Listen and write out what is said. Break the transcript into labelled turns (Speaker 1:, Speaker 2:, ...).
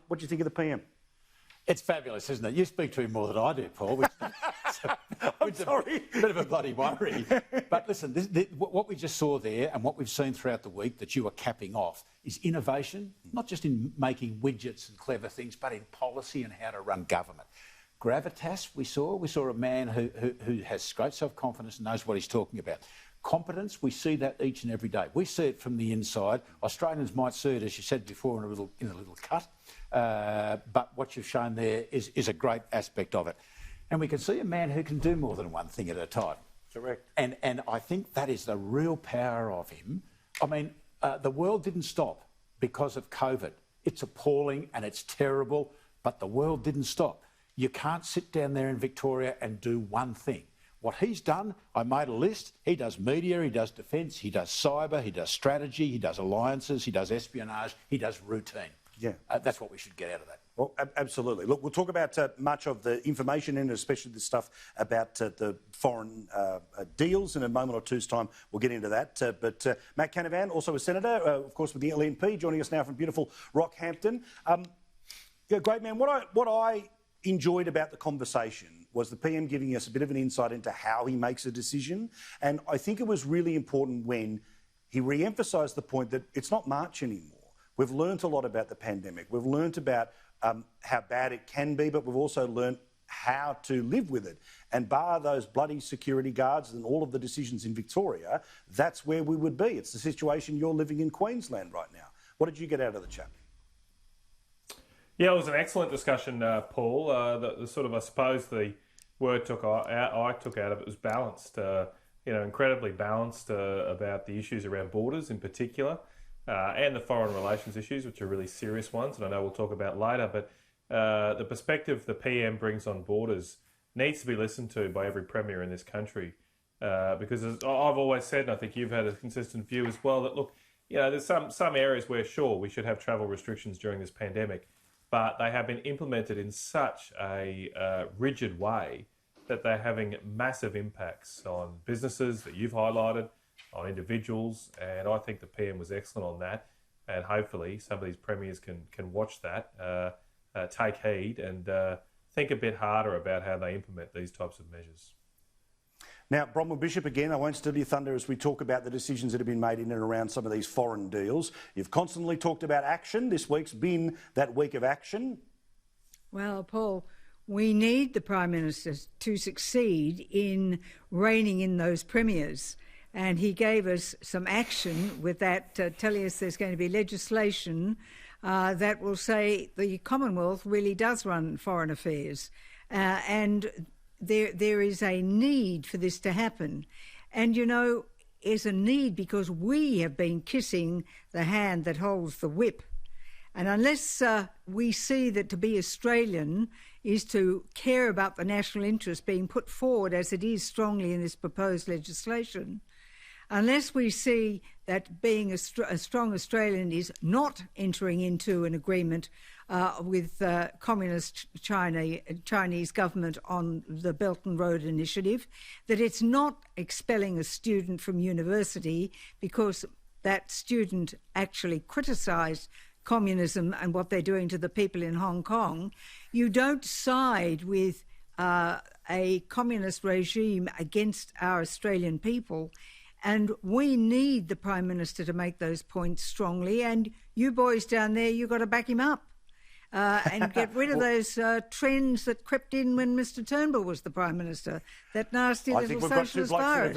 Speaker 1: What do you think of the PM?
Speaker 2: It's fabulous, isn't it? You speak to him more than I do, Paul, which is a bit of a bloody worry. But listen, what we just saw there and what we've seen throughout the week that you are capping off is innovation, not just in making widgets and clever things, but in policy and how to run government. Gravitas, we saw a man who has great self-confidence and knows what he's talking about. Competence, we see that each and every day. We see it from the inside. Australians might see it, as you said before, in a little cut. But what you've shown there is a great aspect of it. And we can see a man who can do more than one thing at a time.
Speaker 1: Correct.
Speaker 2: And I think that is the real power of him. I mean, the world didn't stop because of COVID. It's appalling and it's terrible, but the world didn't stop. You can't sit down there in Victoria and do one thing. What he's done, I made a list. He does media, he does defence, he does cyber, he does strategy, he does alliances, he does espionage, he does routine.
Speaker 1: Yeah.
Speaker 2: That's what we should get out of that.
Speaker 1: Well, absolutely. Look, we'll talk about much of the information and especially the stuff about the foreign deals in a moment or two's time. We'll get into that. But Matt Canavan, also a senator, of course, with the LNP, joining us now from beautiful Rockhampton. Yeah, great man. What I enjoyed about the conversation was the PM giving us a bit of an insight into how he makes a decision. And I think it was really important when he re-emphasised the point that it's not March anymore. We've learnt a lot about the pandemic. We've learnt about how bad it can be, but we've also learnt how to live with it. And bar those bloody security guards and all of the decisions in Victoria, that's where we would be. It's the situation you're living in Queensland right now. What did you get out of the chat?
Speaker 3: Yeah, it was an excellent discussion, Paul. The sort of, I suppose, the word I took out of it was balanced. Incredibly balanced about the issues around borders in particular, and the foreign relations issues, which are really serious ones, and I know we'll talk about later. But the perspective the PM brings on borders needs to be listened to by every premier in this country, because as I've always said, and I think you've had a consistent view as well, that look, there's some areas where sure we should have travel restrictions during this pandemic, but they have been implemented in such a rigid way that they're having massive impacts on businesses that you've highlighted, on individuals, and I think the PM was excellent on that, and hopefully some of these premiers can watch that, take heed, and think a bit harder about how they implement these types of measures.
Speaker 1: Now, Bronwyn Bishop, again, I won't steal your thunder as we talk about the decisions that have been made in and around some of these foreign deals. You've constantly talked about action. This week's been that week of action.
Speaker 4: Well, Paul, we need the Prime Minister to succeed in reining in those premiers. And he gave us some action with that, telling us there's going to be legislation that will say the Commonwealth really does run foreign affairs. And there is a need for this to happen. And, is a need because we have been kissing the hand that holds the whip. And unless we see that to be Australian is to care about the national interest being put forward as it is strongly in this proposed legislation, unless we see that being a strong Australian is not entering into an agreement with communist Chinese government on the Belt and Road Initiative, that it's not expelling a student from university because that student actually criticised communism and what they're doing to the people in Hong Kong. You don't side with a communist regime against our Australian people. And we need the Prime Minister to make those points strongly. And you boys down there, you've got to back him up and get rid of those trends that crept in when Mr Turnbull was the Prime Minister, that nasty little socialist virus.